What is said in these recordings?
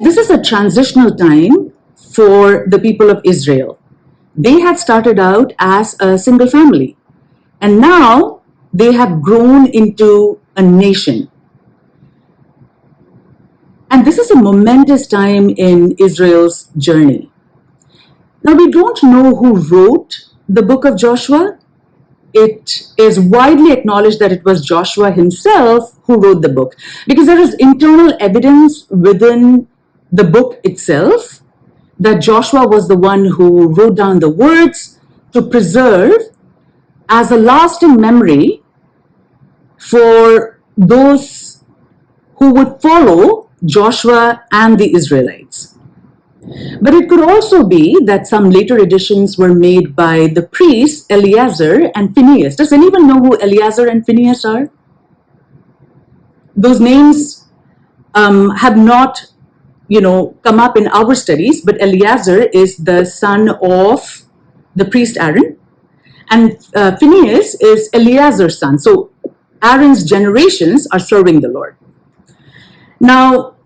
This is a transitional time for the people of Israel. They had started out as a single family, and now they have grown into a nation. And this is a momentous time in Israel's journey. Now, we don't know who wrote the book of Joshua. It is widely acknowledged that it was Joshua himself who wrote the book, because there is internal evidence within the book itself that Joshua was the one who wrote down the words to preserve as a lasting memory for those who would follow Joshua and the Israelites. But it could also be that some later additions were made by the priests Eleazar and Phinehas. Does anyone know who Eleazar and Phinehas are? Those names have not, come up in our studies, but Eleazar is the son of the priest Aaron, and Phinehas is Eleazar's son. So Aaron's generations are serving the Lord. Now,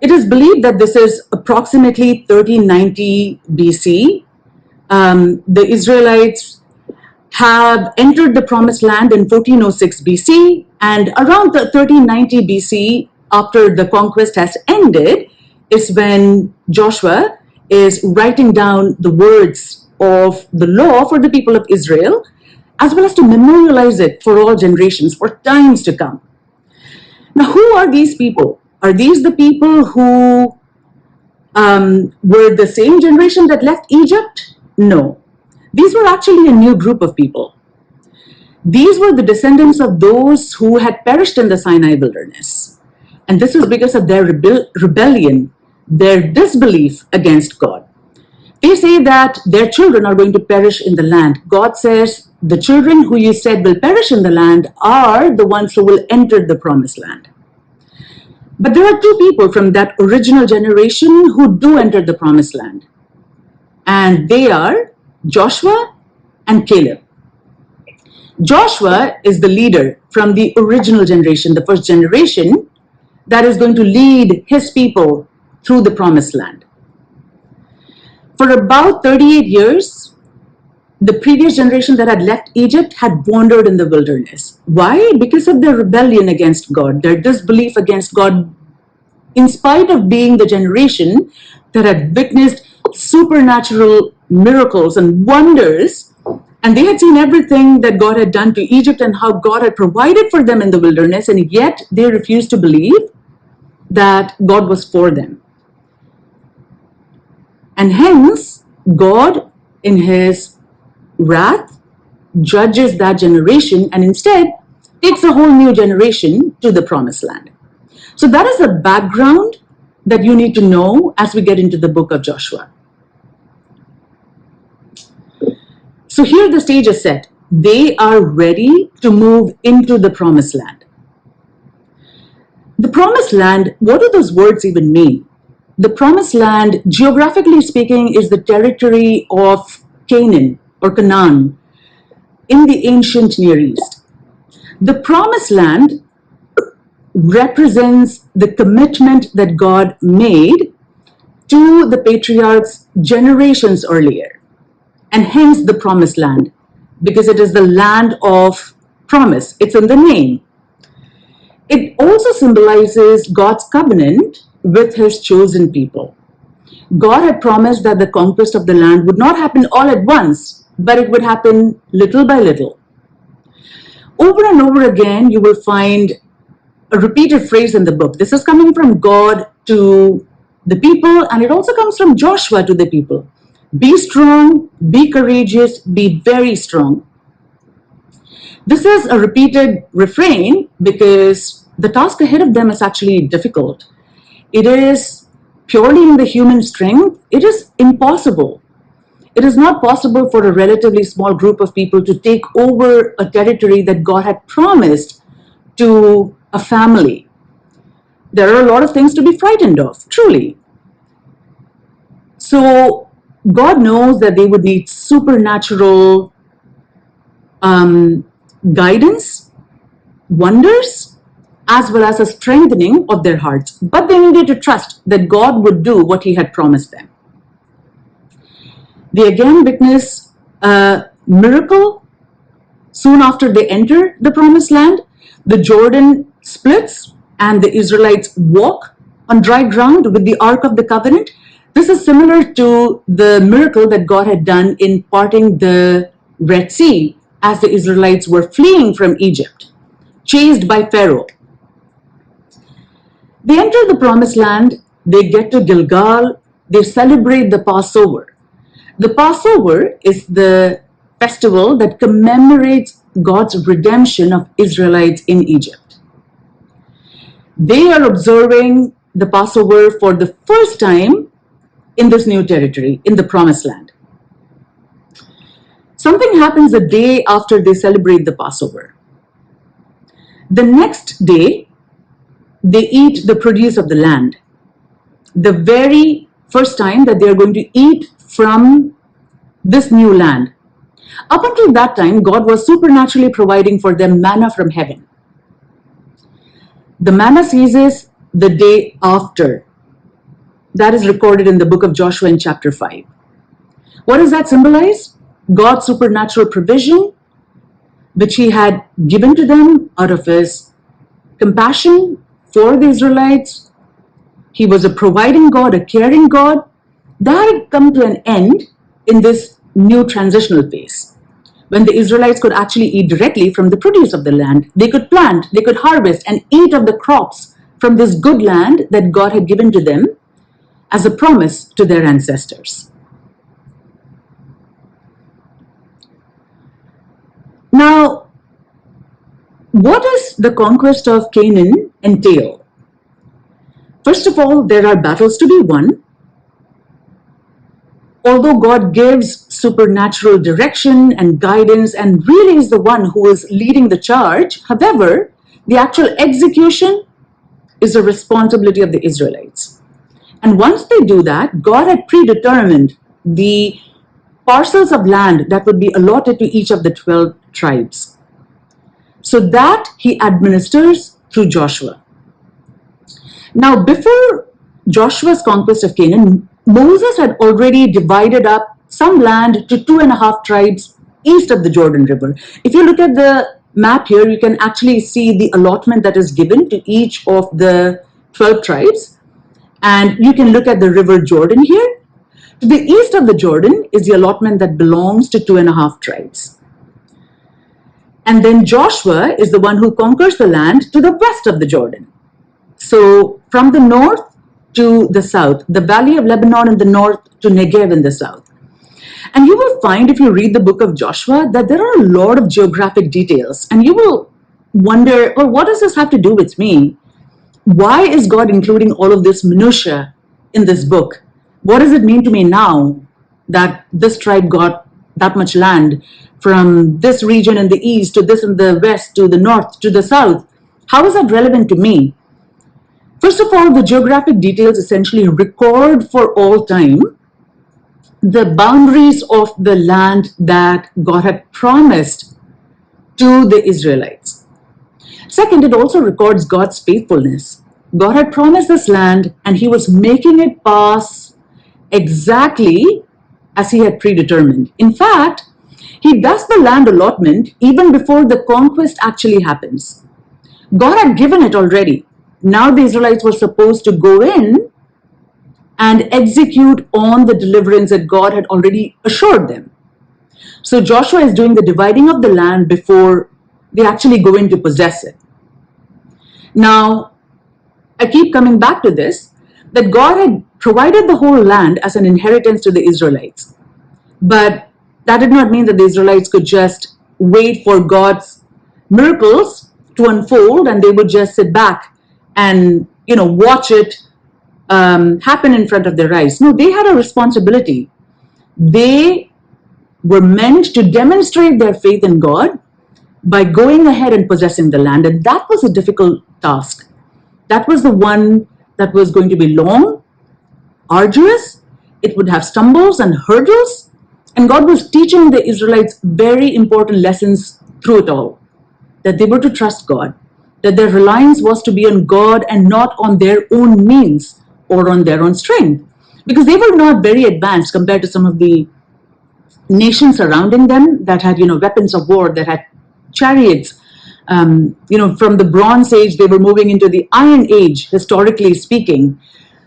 it is believed that this is approximately 1390 BC. The Israelites have entered the promised land in 1406 BC, and around the 1390 BC, after the conquest has ended, is when Joshua is writing down the words of the law for the people of Israel, as well as to memorialize it for all generations, for times to come. Now, who are these people? Are these the people who were the same generation that left Egypt? No. These were actually a new group of people. These were the descendants of those who had perished in the Sinai wilderness. And this was because of their rebellion, their disbelief against God. They say that their children are going to perish in the land. God says, the children who you said will perish in the land are the ones who will enter the promised land. But there are two people from that original generation who do enter the promised land. And they are Joshua and Caleb. Joshua is the leader from the original generation, the first generation, that is going to lead his people through the promised land. For about 38 years, the previous generation that had left Egypt had wandered in the wilderness. Why? Because of their rebellion against God, their disbelief against God, in spite of being the generation that had witnessed supernatural miracles and wonders, and they had seen everything that God had done to Egypt and how God had provided for them in the wilderness, and yet they refused to believe that God was for them. And hence, God, in his wrath, judges that generation and instead takes a whole new generation to the promised land. So that is the background that you need to know as we get into the book of Joshua. So here the stage is set. They are ready to move into the promised land. The promised land, what do those words even mean? The promised land, geographically speaking, is the territory of Canaan or Canaan in the ancient Near East. The promised land represents the commitment that God made to the patriarchs generations earlier, and hence the promised land, because it is the land of promise. It's in the name. It also symbolizes God's covenant with his chosen people. God had promised that the conquest of the land would not happen all at once, but it would happen little by little. Over and over again, you will find a repeated phrase in the book. This is coming from God to the people, and it also comes from Joshua to the people. Be strong, be courageous, be very strong. This is a repeated refrain because the task ahead of them is actually difficult. It is purely in the human strength. It is impossible. It is not possible for a relatively small group of people to take over a territory that God had promised to a family. There are a lot of things to be frightened of, truly. So God knows that they would need supernatural guidance, wonders, as well as a strengthening of their hearts. But they needed to trust that God would do what He had promised them. They again witness a miracle soon after they enter the promised land. The Jordan splits and the Israelites walk on dry ground with the Ark of the Covenant. This is similar to the miracle that God had done in parting the Red Sea as the Israelites were fleeing from Egypt, chased by Pharaoh. They enter the promised land, they get to Gilgal, they celebrate the Passover. The Passover is the festival that commemorates God's redemption of Israelites in Egypt. They are observing the Passover for the first time in this new territory, in the promised land. Something happens a day after they celebrate the Passover. The next day, they eat the produce of the land. The very first time that they are going to eat from this new land. Up until that time, God was supernaturally providing for them manna from heaven. The manna ceases the day after. That is recorded in the book of Joshua in chapter 5. What does that symbolize? God's supernatural provision, which He had given to them out of His compassion for the Israelites. He was a providing God, a caring God. That had come to an end in this new transitional phase, when the Israelites could actually eat directly from the produce of the land. They could plant, they could harvest and eat of the crops from this good land that God had given to them as a promise to their ancestors. Now, what does the conquest of Canaan entail? First of all, there are battles to be won. Although God gives supernatural direction and guidance and really is the one who is leading the charge, however, the actual execution is the responsibility of the Israelites. And once they do that, God had predetermined the parcels of land that would be allotted to each of the 12 tribes. So that He administers through Joshua. Now, before Joshua's conquest of Canaan, Moses had already divided up some land to 2.5 tribes east of the Jordan River. If you look at the map here, you can actually see the allotment that is given to each of the 12 tribes. And you can look at the River Jordan here. To the east of the Jordan is the allotment that belongs to 2.5 tribes. And then Joshua is the one who conquers the land to the west of the Jordan. So from the north to the south, the valley of Lebanon in the north to Negev in the south. And you will find, if you read the book of Joshua, that there are a lot of geographic details. And you will wonder, well, what does this have to do with me? Why is God including all of this minutiae in this book? What does it mean to me now that this tribe got that much land from this region in the east to this in the west to the north to the south? How is that relevant to me? First of all, the geographic details essentially record for all time the boundaries of the land that God had promised to the Israelites. Second, it also records God's faithfulness. God had promised this land and He was making it pass exactly as He had predetermined. In fact, He does the land allotment even before the conquest actually happens. God had given it already. Now the Israelites were supposed to go in and execute on the deliverance that God had already assured them. So Joshua is doing the dividing of the land before they actually go in to possess it. Now, I keep coming back to this, that God had provided the whole land as an inheritance to the Israelites. But that did not mean that the Israelites could just wait for God's miracles to unfold and they would just sit back and watch it happen in front of their eyes. No, they had a responsibility. They were meant to demonstrate their faith in God by going ahead and possessing the land. And that was a difficult task. That was the one that was going to be long, arduous. It would have stumbles and hurdles. And God was teaching the Israelites very important lessons through it all. That they were to trust God, that their reliance was to be on God and not on their own means or on their own strength, because they were not very advanced compared to some of the nations surrounding them that had, weapons of war, that had chariots. From the Bronze Age, they were moving into the Iron Age, historically speaking.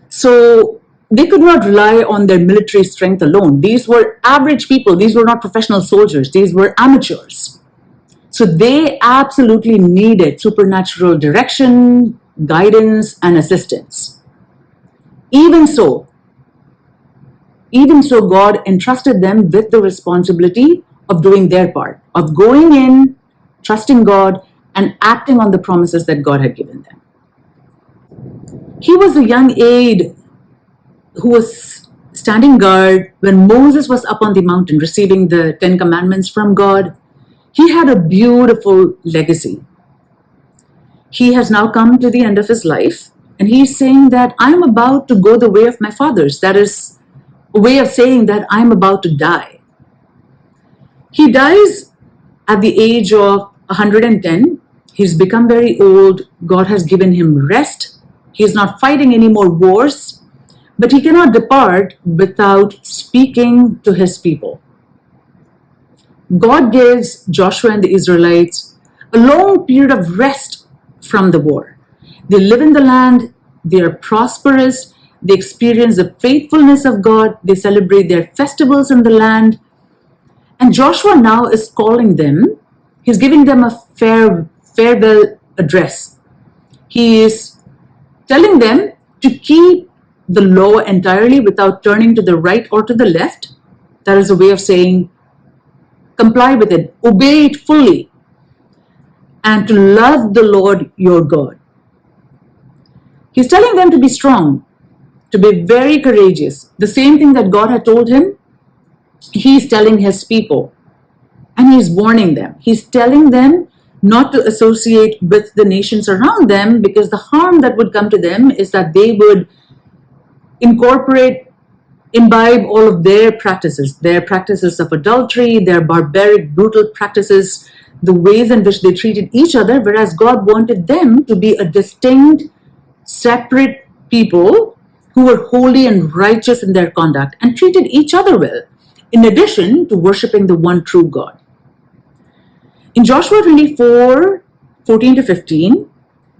So they could not rely on their military strength alone. These were average people. These were not professional soldiers. These were amateurs. So they absolutely needed supernatural direction, guidance, and assistance. Even so, God entrusted them with the responsibility of doing their part, of going in, trusting God, and acting on the promises that God had given them. He was a young aide who was standing guard when Moses was up on the mountain receiving the 10 Commandments from God. He had a beautiful legacy. He has now come to the end of his life, and he's saying that I'm about to go the way of my fathers. That is a way of saying that I'm about to die. He dies at the age of 110. He's become very old. God has given him rest. He's not fighting any more wars, but he cannot depart without speaking to his people. God gives Joshua and the Israelites a long period of rest from the war. They live in the land, they are prosperous, they experience the faithfulness of God, they celebrate their festivals in the land. And Joshua now is calling them, he's giving them a farewell address. He is telling them to keep the law entirely without turning to the right or to the left. That is a way of saying, comply with it, obey it fully, and to love the Lord your God. He's telling them to be strong, to be very courageous. The same thing that God had told him, he's telling his people, and he's warning them. He's telling them not to associate with the nations around them, because the harm that would come to them is that they would imbibe all of their practices of adultery, their barbaric, brutal practices, the ways in which they treated each other, whereas God wanted them to be a distinct, separate people who were holy and righteous in their conduct and treated each other well, in addition to worshiping the one true God. In Joshua 24, 14 to 15,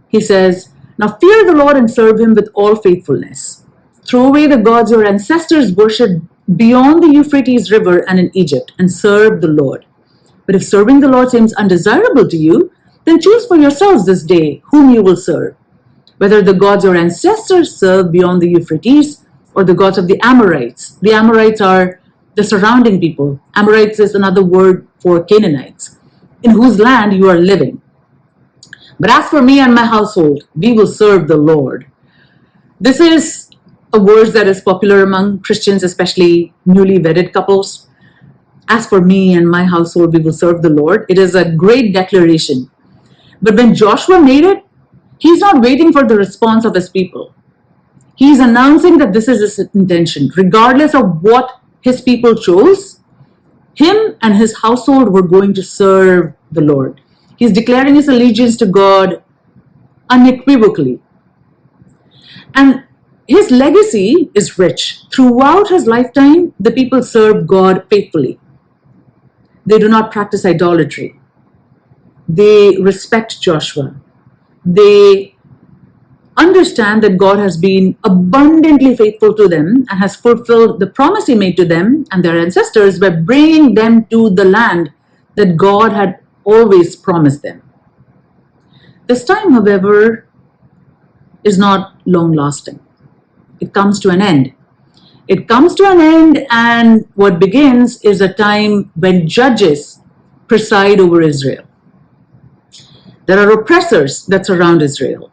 he says, "Now fear the Lord and serve him with all faithfulness. Throw away the gods your ancestors worshipped beyond the Euphrates River and in Egypt, and serve the Lord. But if serving the Lord seems undesirable to you, then choose for yourselves this day whom you will serve, whether the gods your ancestors served beyond the Euphrates or the gods of the Amorites." The Amorites are the surrounding people. Amorites is another word for Canaanites, in whose land you are living. "But as for me and my household, we will serve the Lord." This is a word that is popular among Christians, especially newly wedded couples. As for me and my household, we will serve the Lord. It is a great declaration. But when Joshua made it, he's not waiting for the response of his people. He's announcing that this is his intention. Regardless of what his people chose, him and his household were going to serve the Lord. He's declaring his allegiance to God unequivocally. And his legacy is rich. Throughout his lifetime, the people served God faithfully. They do not practice idolatry. They respect Joshua. They understand that God has been abundantly faithful to them and has fulfilled the promise he made to them and their ancestors by bringing them to the land that God had always promised them. This time, however, is not long lasting. It comes to an end. It comes to an end, and what begins is a time when judges preside over Israel. There are oppressors that surround Israel.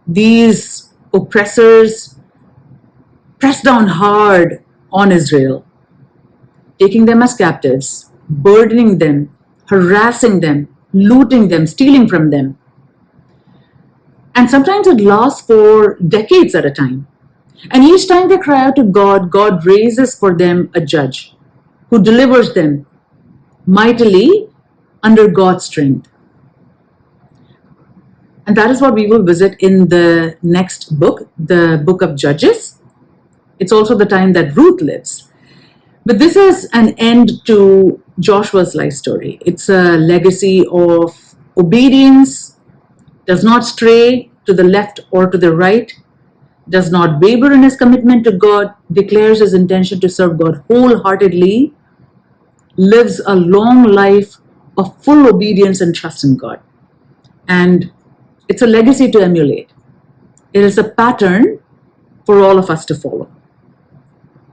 These oppressors press down hard on Israel, taking them as captives, burdening them, harassing them, looting them, stealing from them. And sometimes it lasts for decades at a time. And each time they cry out to God, God raises for them a judge who delivers them mightily under God's strength. And that is what we will visit in the next book, the book of Judges. It's also the time that Ruth lives. But this is an end to Joshua's life story. It's a legacy of obedience, does not stray to the left or to the right, does not waver in his commitment to God, declares his intention to serve God wholeheartedly, lives a long life of full obedience and trust in God. And it's a legacy to emulate. It is a pattern for all of us to follow.